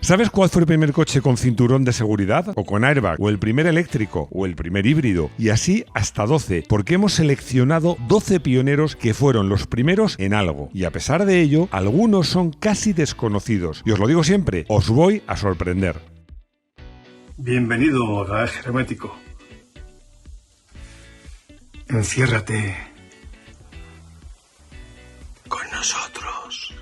¿Sabes cuál fue el primer coche con cinturón de seguridad? ¿O con airbag? ¿O el primer eléctrico? ¿O el primer híbrido? Y así hasta 12, porque hemos seleccionado 12 pioneros que fueron los primeros en algo. Y a pesar de ello, algunos son casi desconocidos. Y os lo digo siempre, os voy a sorprender. Bienvenido, Garaje Hermético. Enciérrate con nosotros.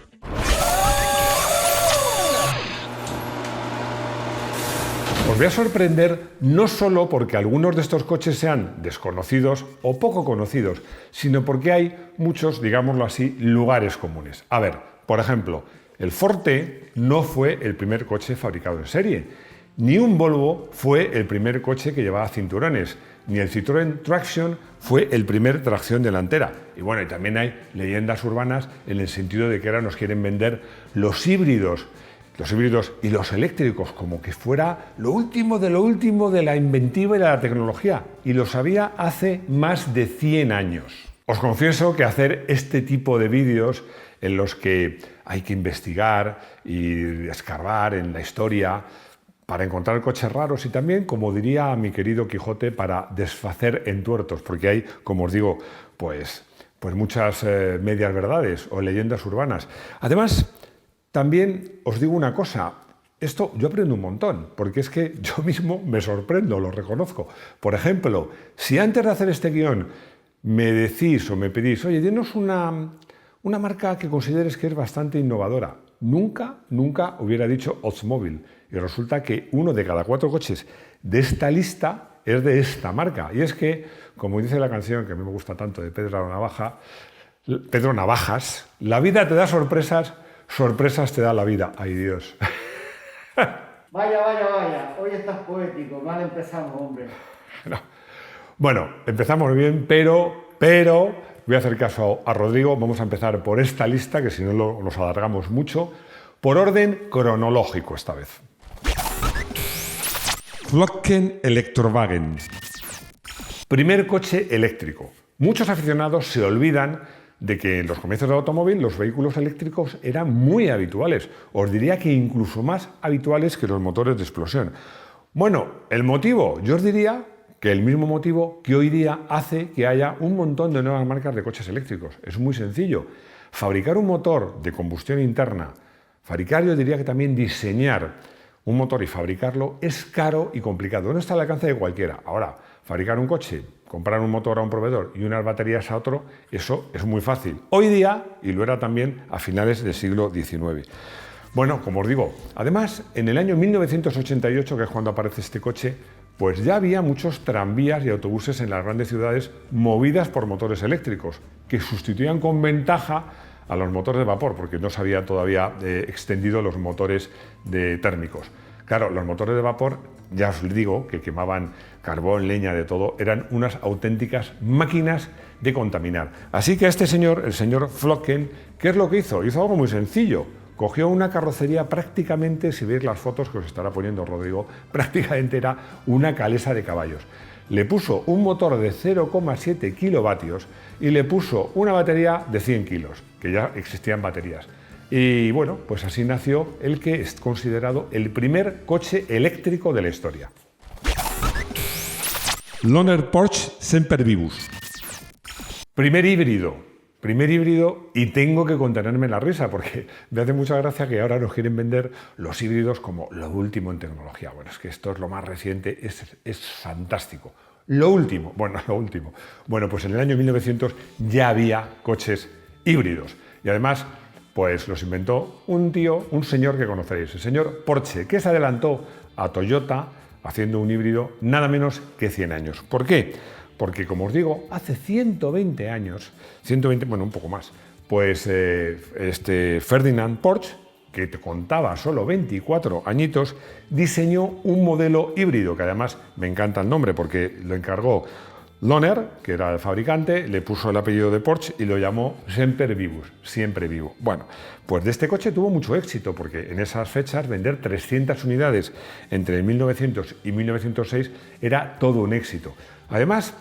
Os voy a sorprender no solo porque algunos de estos coches sean desconocidos o poco conocidos, sino porque hay muchos, digámoslo así, lugares comunes. A ver, por ejemplo, el Forte no fue el primer coche fabricado en serie, ni un Volvo fue el primer coche que llevaba cinturones, ni el Citroën Traction fue el primer tracción delantera. Y bueno, y también hay leyendas urbanas en el sentido de que ahora nos quieren vender los híbridos y los eléctricos como que fuera lo último de la inventiva y de la tecnología. Y lo sabía hace más de 100 años. Os confieso que hacer este tipo de vídeos en los que hay que investigar y escarbar en la historia para encontrar coches raros y también, como diría mi querido Quijote, para desfacer entuertos, porque hay, como os digo, pues muchas medias verdades o leyendas urbanas. Además, también os digo una cosa, esto yo aprendo un montón, porque es que yo mismo me sorprendo, lo reconozco. Por ejemplo, si antes de hacer este guión me decís o me pedís, oye, dinos una marca que consideres que es bastante innovadora, nunca hubiera dicho Oldsmobile. Y resulta que 1 de cada 4 coches de esta lista es de esta marca. Y es que, como dice la canción que a mí me gusta tanto de Pedro Navajas, la vida te da sorpresas, sorpresas te da la vida. ¡Ay, Dios! Vaya, hoy estás poético, mal empezamos, hombre. No. Bueno, empezamos bien, pero voy a hacer caso a Rodrigo, vamos a empezar por esta lista, que si no nos alargamos mucho, por orden cronológico esta vez. Flocken Electrowagen. Primer coche eléctrico. Muchos aficionados se olvidan de que en los comienzos del automóvil los vehículos eléctricos eran muy habituales. Os diría que incluso más habituales que los motores de explosión. Bueno, el motivo, yo os diría que el mismo motivo que hoy día hace que haya un montón de nuevas marcas de coches eléctricos. Es muy sencillo. Fabricar un motor de combustión interna, yo diría que también diseñar un motor y fabricarlo es caro y complicado. No está al alcance de cualquiera. Ahora, fabricar un coche, comprar un motor a un proveedor y unas baterías a otro, eso es muy fácil. Hoy día, y lo era también a finales del siglo XIX. Bueno, como os digo, además, en el año 1988, que es cuando aparece este coche, pues ya había muchos tranvías y autobuses en las grandes ciudades movidas por motores eléctricos, que sustituían con ventaja a los motores de vapor, porque no se había todavía extendido los motores térmicos. Claro, los motores de vapor, ya os digo, que quemaban carbón, leña, de todo, eran unas auténticas máquinas de contaminar. Así que este señor, el señor Flocken, ¿qué es lo que hizo? Hizo algo muy sencillo. Cogió una carrocería prácticamente, si veis las fotos que os estará poniendo Rodrigo, prácticamente era una calesa de caballos. Le puso un motor de 0,7 kilovatios y le puso una batería de 100 kilos, que ya existían baterías. Y bueno, pues así nació el que es considerado el primer coche eléctrico de la historia. Lohner Porsche Semper Vivus. Primer híbrido, y tengo que contenerme la risa porque me hace mucha gracia que ahora nos quieren vender los híbridos como lo último en tecnología. Bueno, es que esto es lo más reciente, es fantástico. Lo último. Bueno, pues en el año 1900 ya había coches híbridos y además pues los inventó un señor que conocéis, el señor Porsche, que se adelantó a Toyota haciendo un híbrido nada menos que 100 años. ¿Por qué? Porque, como os digo, hace 120 años, bueno, un poco más, pues Ferdinand Porsche, que te contaba solo 24 añitos, diseñó un modelo híbrido, que además me encanta el nombre porque lo encargó Lohner, que era el fabricante, le puso el apellido de Porsche y lo llamó Semper Vivus, siempre vivo. Bueno, pues de este coche tuvo mucho éxito porque en esas fechas vender 300 unidades entre 1900 y 1906 era todo un éxito. Además,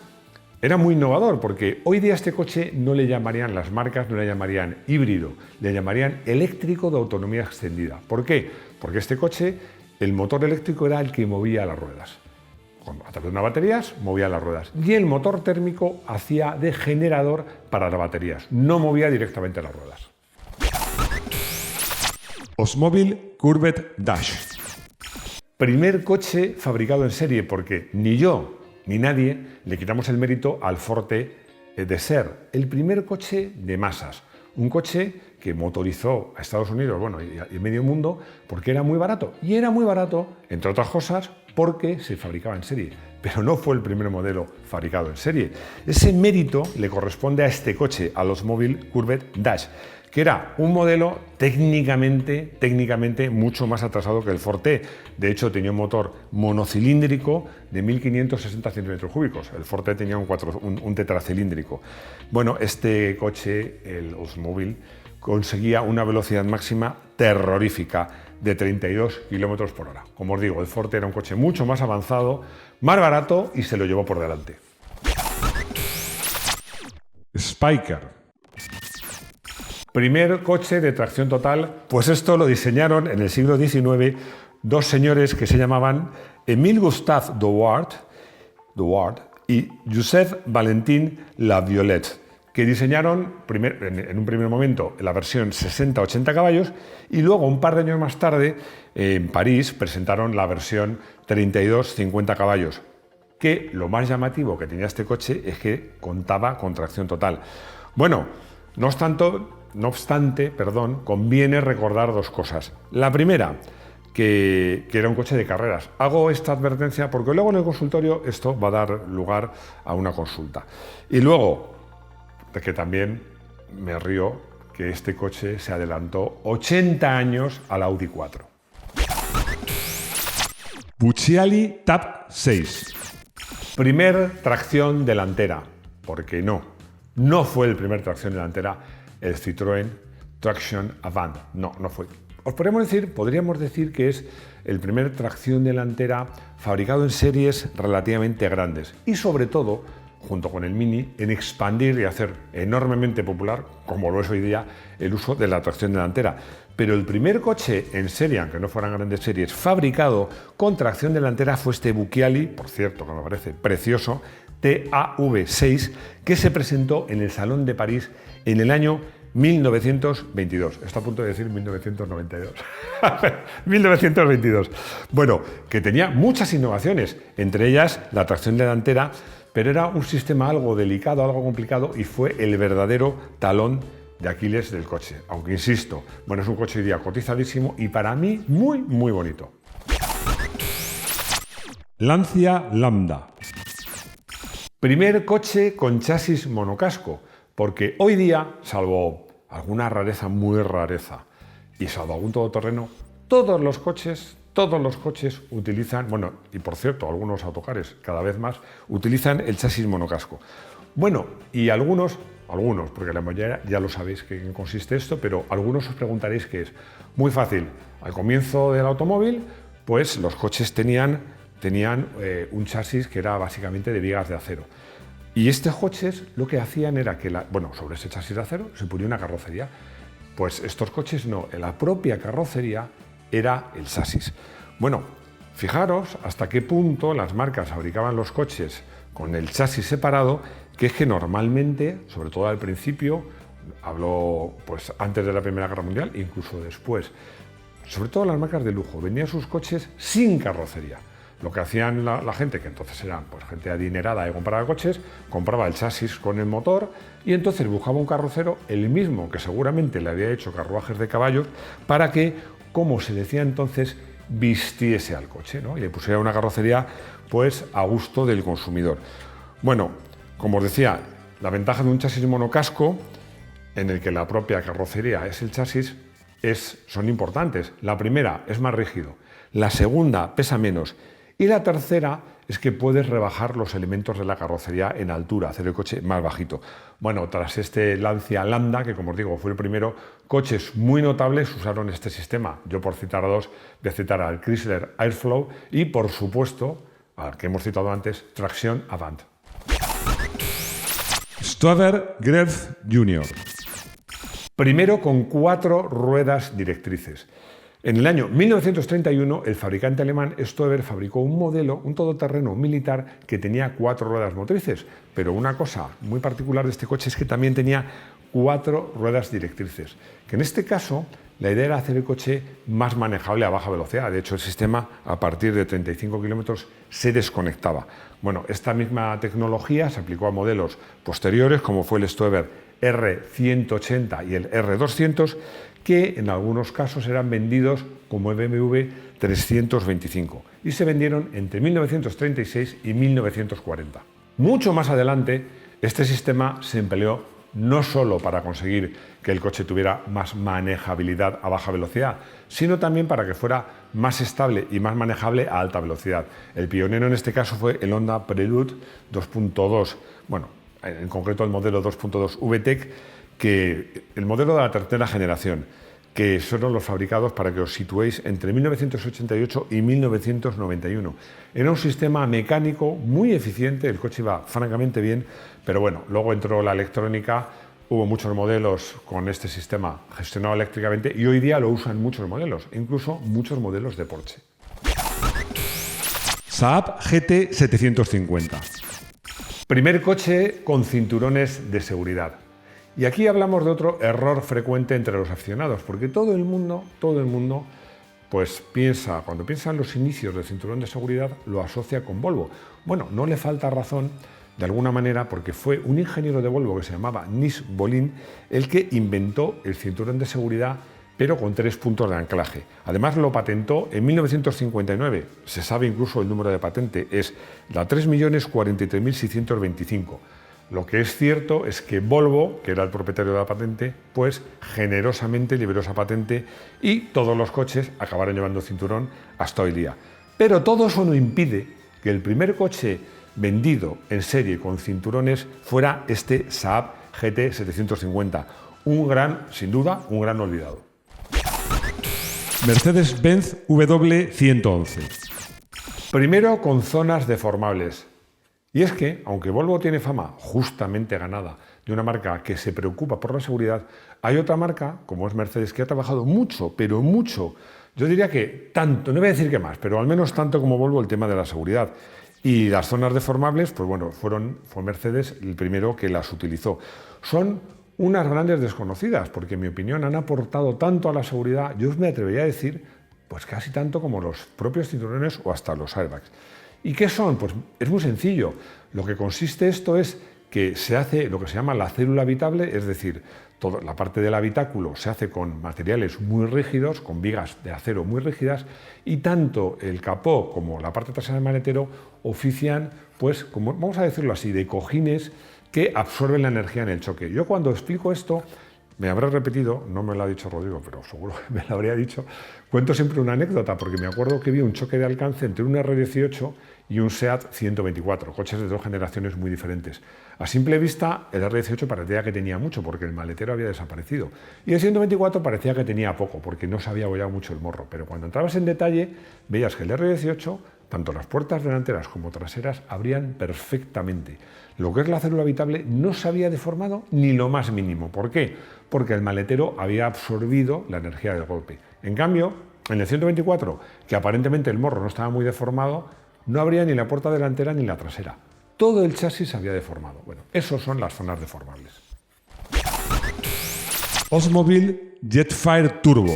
era muy innovador porque hoy día este coche no le llamarían, las marcas no le llamarían híbrido, le llamarían eléctrico de autonomía extendida. ¿Por qué? porque este coche, el motor eléctrico era el que movía las ruedas. A través de unas baterías movía las ruedas. Y el motor térmico hacía de generador para las baterías. No movía directamente las ruedas. Osmobile Curvette Dash. Primer coche fabricado en serie, porque ni yo ni nadie le quitamos el mérito al Forte de ser el primer coche de masas. Un coche que motorizó a Estados Unidos, bueno, y medio mundo, porque era muy barato. Y era muy barato, entre otras cosas, porque se fabricaba en serie. Pero no fue el primer modelo fabricado en serie. Ese mérito le corresponde a este coche, al Oldsmobile Curvette Dash, que era un modelo técnicamente mucho más atrasado que el Forte. De hecho, tenía un motor monocilíndrico de 1560 centímetros cúbicos. El Forte tenía un tetracilíndrico. Bueno, este coche, el Oldsmobile, conseguía una velocidad máxima terrorífica de 32 kilómetros por hora. Como os digo, el Forte era un coche mucho más avanzado, más barato y se lo llevó por delante. Spyker. Primer coche de tracción total, pues esto lo diseñaron en el siglo XIX dos señores que se llamaban Émile Gustave Dewar y Joseph Valentin Laviolette, que diseñaron en un primer momento la versión 60-80 caballos y luego un par de años más tarde en París presentaron la versión 32-50 caballos, que lo más llamativo que tenía este coche es que contaba con tracción total. Bueno, no obstante, conviene recordar dos cosas. La primera, que era un coche de carreras. Hago esta advertencia porque luego en el consultorio esto va a dar lugar a una consulta. Y luego, de que también me río que este coche se adelantó 80 años al Audi 4. Bucciali TAP 6. Primer tracción delantera, porque no fue el primer tracción delantera el Citroën Traction Avant. No fue. Podríamos decir que es el primer tracción delantera fabricado en series relativamente grandes y sobre todo, junto con el Mini, en expandir y hacer enormemente popular, como lo es hoy día, el uso de la tracción delantera. Pero el primer coche en serie, aunque no fueran grandes series, fabricado con tracción delantera fue este Bucciali, por cierto, que me parece precioso, TAV6, que se presentó en el Salón de París en el año 1922. Está a punto de decir 1992. 1922. Bueno, que tenía muchas innovaciones, entre ellas la tracción delantera, pero era un sistema algo delicado, algo complicado y fue el verdadero talón de Aquiles del coche. Aunque insisto, bueno, es un coche hoy día cotizadísimo y para mí muy bonito. Lancia Lambda. Primer coche con chasis monocasco, porque hoy día, salvo alguna rareza muy rareza y salvo algún todoterreno, todos los coches utilizan, bueno, y por cierto, algunos autocares cada vez más, utilizan el chasis monocasco. Bueno, y algunos, porque la mayoría ya lo sabéis que en consiste esto, pero algunos os preguntaréis qué es. Muy fácil, al comienzo del automóvil, pues los coches tenían un chasis que era básicamente de vigas de acero. Y estos coches lo que hacían era que, sobre ese chasis de acero se ponía una carrocería. Pues estos coches no, en la propia carrocería era el chasis. Bueno, fijaros hasta qué punto las marcas fabricaban los coches con el chasis separado, que es que normalmente, sobre todo al principio, hablo pues antes de la Primera Guerra Mundial, incluso después, sobre todo las marcas de lujo, vendían sus coches sin carrocería. Lo que hacían la gente, que entonces eran pues, gente adinerada y compraba coches, compraba el chasis con el motor y entonces buscaba un carrocero, el mismo que seguramente le había hecho carruajes de caballos, para que, como se decía entonces, vistiese al coche, ¿no? Y le pusiera una carrocería pues, a gusto del consumidor. Bueno, como os decía, la ventaja de un chasis monocasco, en el que la propia carrocería es el chasis, son importantes. La primera es más rígido, la segunda pesa menos y la tercera es que puedes rebajar los elementos de la carrocería en altura, hacer el coche más bajito. Bueno, tras este Lancia Lambda, que como os digo fue el primero, coches muy notables usaron este sistema. Yo por citar a dos, voy a citar al Chrysler Airflow y por supuesto, al que hemos citado antes, Traction Avant. Stover Gref Jr. Primero con 4 ruedas directrices. En el año 1931, el fabricante alemán Stoeber fabricó un modelo, un todoterreno militar que tenía 4 ruedas motrices, pero una cosa muy particular de este coche es que también tenía 4 ruedas directrices, que en este caso la idea era hacer el coche más manejable a baja velocidad. De hecho, el sistema a partir de 35 kilómetros se desconectaba. Bueno, esta misma tecnología se aplicó a modelos posteriores, como fue el Stoeber R180 y el R200, que en algunos casos eran vendidos como BMW 325 y se vendieron entre 1936 y 1940. Mucho más adelante, este sistema se empleó no solo para conseguir que el coche tuviera más manejabilidad a baja velocidad, sino también para que fuera más estable y más manejable a alta velocidad. El pionero en este caso fue el Honda Prelude 2.2, bueno, en concreto el modelo 2.2 VTEC, que el modelo de la tercera generación, que fueron los fabricados, para que os situéis, entre 1988 y 1991. Era un sistema mecánico muy eficiente, el coche iba francamente bien, pero bueno, luego entró la electrónica, hubo muchos modelos con este sistema gestionado eléctricamente y hoy día lo usan muchos modelos, incluso muchos modelos de Porsche. Saab GT 750. Primer coche con cinturones de seguridad. Y aquí hablamos de otro error frecuente entre los aficionados, porque todo el mundo, pues cuando piensa en los inicios del cinturón de seguridad, lo asocia con Volvo. Bueno, no le falta razón, de alguna manera, porque fue un ingeniero de Volvo que se llamaba Nils Bohlin el que inventó el cinturón de seguridad, pero con 3 puntos de anclaje. Además lo patentó en 1959, se sabe incluso el número de patente, es la 3.043.625. Lo que es cierto es que Volvo, que era el propietario de la patente, pues generosamente liberó esa patente y todos los coches acabaron llevando cinturón hasta hoy día. Pero todo eso no impide que el primer coche vendido en serie con cinturones fuera este Saab GT 750. Sin duda, un gran olvidado. Mercedes-Benz W111. Primero con zonas deformables. Y es que, aunque Volvo tiene fama justamente ganada de una marca que se preocupa por la seguridad, hay otra marca, como es Mercedes, que ha trabajado mucho, pero mucho, yo diría que tanto, no voy a decir que más, pero al menos tanto como Volvo, el tema de la seguridad. Y las zonas deformables, pues bueno, fue Mercedes el primero que las utilizó. Son unas grandes desconocidas, porque en mi opinión han aportado tanto a la seguridad, yo me atrevería a decir, pues casi tanto como los propios cinturones o hasta los airbags. ¿Y qué son? Pues es muy sencillo. Lo que consiste esto es que se hace lo que se llama la célula habitable, es decir, toda la parte del habitáculo se hace con materiales muy rígidos, con vigas de acero muy rígidas, y tanto el capó como la parte trasera del maletero ofician, pues, como vamos a decirlo así, de cojines que absorben la energía en el choque. Yo cuando explico esto, me habré repetido, no me lo ha dicho Rodrigo, pero seguro que me lo habría dicho, cuento siempre una anécdota, porque me acuerdo que vi un choque de alcance entre un R18 y un SEAT 124, coches de 2 generaciones muy diferentes. A simple vista, el R18 parecía que tenía mucho, porque el maletero había desaparecido, y el 124 parecía que tenía poco, porque no se había abollado mucho el morro, pero cuando entrabas en detalle, veías que el R18, tanto las puertas delanteras como traseras, abrían perfectamente. Lo que es la célula habitable no se había deformado ni lo más mínimo. ¿Por qué? Porque el maletero había absorbido la energía del golpe. En cambio, en el 124, que aparentemente el morro no estaba muy deformado, no abría ni la puerta delantera ni la trasera. Todo el chasis se había deformado. Bueno, esos son las zonas deformables. Oldsmobile Jetfire Turbo.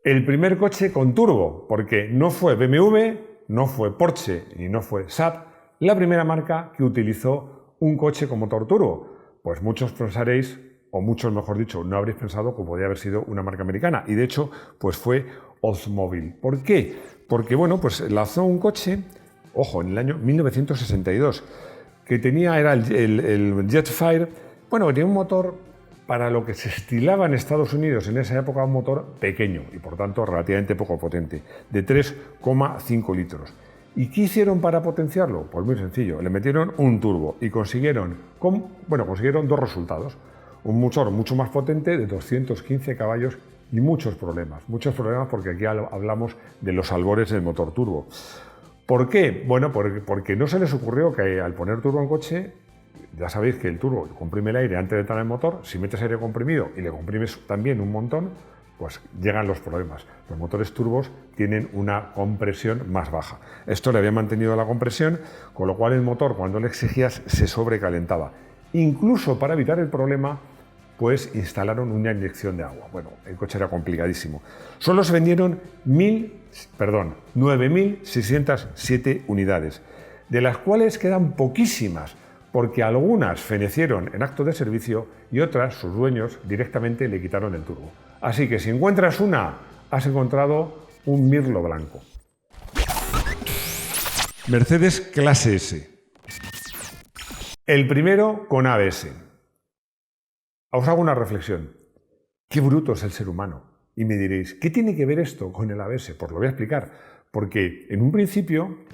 El primer coche con turbo, porque no fue BMW, no fue Porsche y no fue Saab la primera marca que utilizó un coche con motor turbo. Pues muchos pensaréis, o muchos mejor dicho, no habréis pensado que podría haber sido una marca americana. Y de hecho, pues fue Oldsmobile. ¿Por qué? Porque bueno, pues lanzó un coche, ojo, en el año 1962, que era el Jetfire, bueno, que tenía un motor para lo que se estilaba en Estados Unidos en esa época, un motor pequeño y por tanto relativamente poco potente, de 3,5 litros. ¿Y qué hicieron para potenciarlo? Pues muy sencillo, le metieron un turbo y consiguieron 2 resultados. Un motor mucho más potente de 215 caballos y muchos problemas porque aquí hablamos de los albores del motor turbo. ¿Por qué? Bueno, porque no se les ocurrió que al poner turbo en coche, ya sabéis que el turbo comprime el aire antes de entrar en el motor, si metes aire comprimido y le comprimes también un montón, pues llegan los problemas. Los motores turbos tienen una compresión más baja. Esto le había mantenido la compresión, con lo cual el motor, cuando le exigías, se sobrecalentaba. Incluso para evitar el problema, pues instalaron una inyección de agua. Bueno, el coche era complicadísimo. Solo se vendieron 9.607 unidades, de las cuales quedan poquísimas, porque algunas fenecieron en acto de servicio y otras, sus dueños, directamente le quitaron el turbo. Así que si encuentras una, has encontrado un mirlo blanco. Mercedes Clase S. El primero con ABS. Os hago una reflexión. Qué bruto es el ser humano. Y me diréis, ¿qué tiene que ver esto con el ABS? Pues lo voy a explicar. Porque en un principio,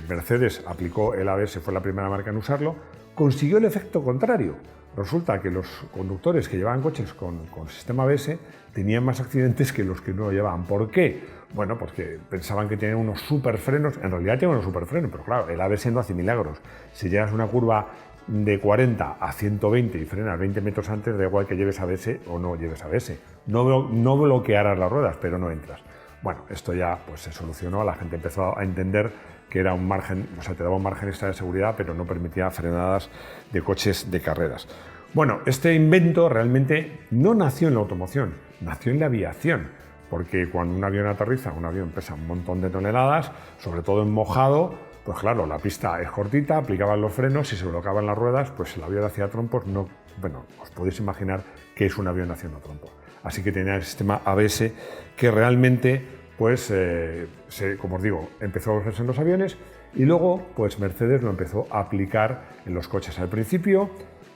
Mercedes aplicó el ABS, fue la primera marca en usarlo, consiguió el efecto contrario. Resulta que los conductores que llevaban coches con sistema ABS tenían más accidentes que los que no lo llevaban. ¿Por qué? Bueno, porque pensaban que tenían unos superfrenos, en realidad tienen unos superfrenos, pero claro, el ABS no hace milagros. Si llegas a una curva de 40 a 120 y frenas 20 metros antes, da igual que lleves ABS o no lleves ABS. No bloquearás las ruedas, pero no entras. Bueno, esto ya pues se solucionó, la gente empezó a entender que era un margen, o sea, te daba un margen extra de seguridad, pero no permitía frenadas de coches de carreras. Bueno, este invento realmente no nació en la automoción, nació en la aviación, porque cuando un avión aterriza, un avión pesa un montón de toneladas, sobre todo en mojado, pues claro, la pista es cortita, aplicaban los frenos, si se bloqueaban las ruedas, pues el avión hacía trompos, no, bueno, os podéis imaginar que es un avión haciendo trompos. Así que tenía el sistema ABS que realmente, pues, como os digo, empezó a usarse en los aviones y luego, pues, Mercedes lo empezó a aplicar en los coches. Al principio,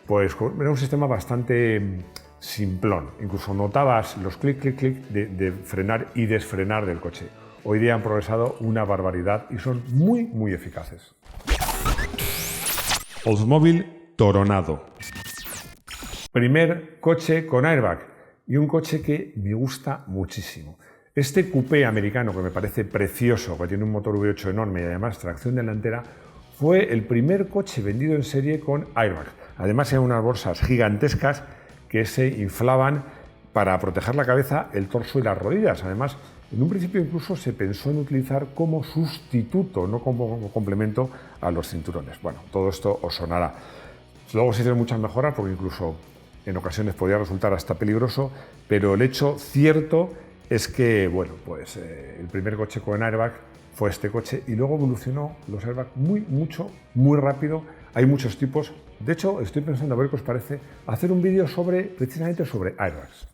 pues, era un sistema bastante simplón. Incluso notabas los clic, clic, clic de frenar y desfrenar del coche. Hoy día han progresado una barbaridad y son muy, muy eficaces. Oldsmobile Toronado. Primer coche con airbag y un coche que me gusta muchísimo. Este coupé americano que me parece precioso, que tiene un motor V8 enorme y además tracción delantera, fue el primer coche vendido en serie con airbag. Además eran unas bolsas gigantescas que se inflaban para proteger la cabeza, el torso y las rodillas. Además, en un principio incluso se pensó en utilizar como sustituto, no como complemento a los cinturones. Bueno, todo esto os sonará. Luego se hicieron muchas mejoras porque incluso en ocasiones podía resultar hasta peligroso, pero el hecho cierto es que, bueno, pues el primer coche con airbag fue este coche y luego evolucionó los airbags muy rápido. Hay muchos tipos. De hecho, estoy pensando, a ver qué os parece, hacer un vídeo precisamente sobre airbags.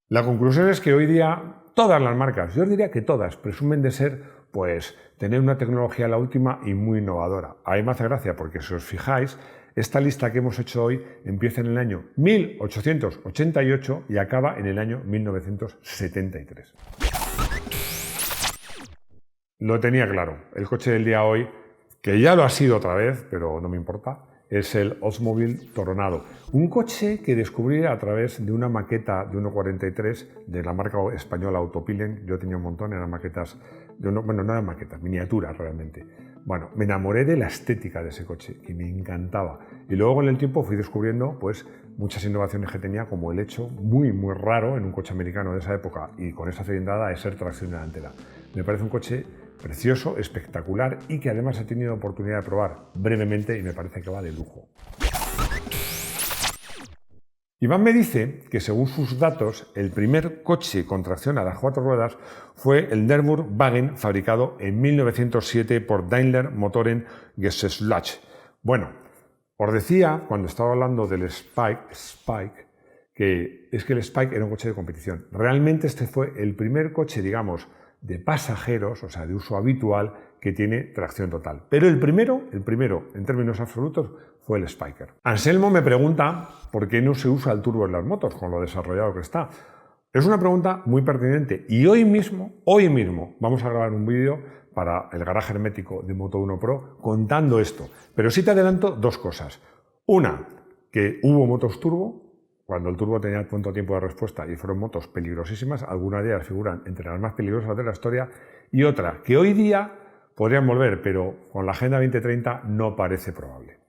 La conclusión es que hoy día todas las marcas, yo os diría que todas, presumen de ser, pues, tener una tecnología a la última y muy innovadora. A mí me hace gracia porque si os fijáis, esta lista que hemos hecho hoy empieza en el año 1888 y acaba en el año 1973. Lo tenía claro, el coche del día hoy, que ya lo ha sido otra vez, pero no me importa, es el Oldsmobile Toronado. Un coche que descubrí a través de una maqueta de 1.43 de la marca española Autopilot. Yo tenía un montón, eran maquetas, no eran maquetas, miniaturas realmente. Bueno, me enamoré de la estética de ese coche y me encantaba. Y luego con el tiempo fui descubriendo pues muchas innovaciones que tenía, como el hecho muy raro en un coche americano de esa época y con esa cilindrada de ser tracción delantera. Me parece un coche precioso, espectacular y que además he tenido la oportunidad de probar brevemente y me parece que va de lujo. Iván me dice que según sus datos, el primer coche con tracción a las 4 ruedas fue el Neuburg-Wagen, fabricado en 1907 por Daimler Motoren Gesellschaft. Bueno, os decía cuando estaba hablando del Spike, que es que el Spike era un coche de competición. Realmente este fue el primer coche, digamos, de pasajeros, o sea, de uso habitual, que tiene tracción total. Pero el primero, en términos absolutos, fue el Spiker. Anselmo me pregunta por qué no se usa el turbo en las motos, con lo desarrollado que está. Es una pregunta muy pertinente y hoy mismo, vamos a grabar un vídeo para el garaje hermético de Moto1 Pro contando esto. Pero sí te adelanto dos cosas. Una, que hubo motos turbo, cuando el turbo tenía tanto tiempo de respuesta y fueron motos peligrosísimas, algunas de ellas figuran entre las más peligrosas de la historia, y otra, que hoy día podrían volver, pero con la Agenda 2030 no parece probable.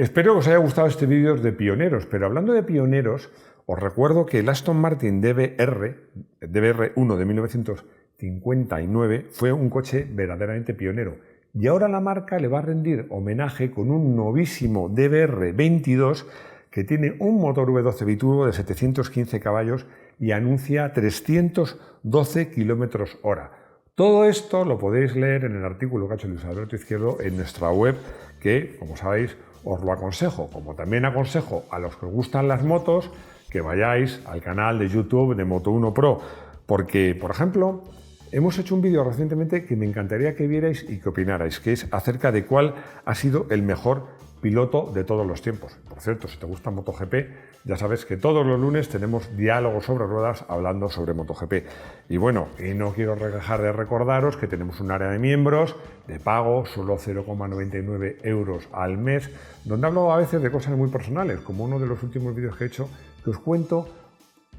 Espero que os haya gustado este vídeo de pioneros, pero hablando de pioneros, os recuerdo que el Aston Martin DBR1 de 1959 fue un coche verdaderamente pionero. Y ahora la marca le va a rendir homenaje con un novísimo DBR22 que tiene un motor V12 biturbo de 715 caballos y anuncia 312 km/h. Todo esto lo podéis leer en el artículo que ha hecho Luis Alberto Izquierdo en nuestra web, que, como sabéis, os lo aconsejo. Como también aconsejo a los que os gustan las motos que vayáis al canal de YouTube de Moto1 Pro, porque, por ejemplo, hemos hecho un vídeo recientemente que me encantaría que vierais y que opinarais, que es acerca de cuál ha sido el mejor piloto de todos los tiempos. Por cierto, si te gusta MotoGP, ya sabes que todos los lunes tenemos diálogos sobre ruedas hablando sobre MotoGP. Y bueno, y no quiero dejar de recordaros que tenemos un área de miembros de pago, solo 0,99 € al mes, donde hablo a veces de cosas muy personales, como uno de los últimos vídeos que he hecho, que os cuento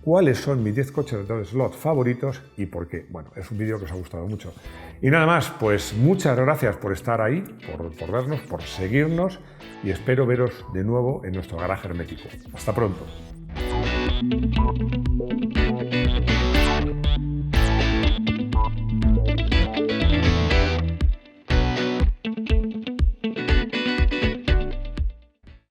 cuáles son mis 10 coches de slot favoritos y por qué. Bueno, es un vídeo que os ha gustado mucho. Y nada más, pues muchas gracias por estar ahí, por vernos, por seguirnos y espero veros de nuevo en nuestro garaje hermético. Hasta pronto.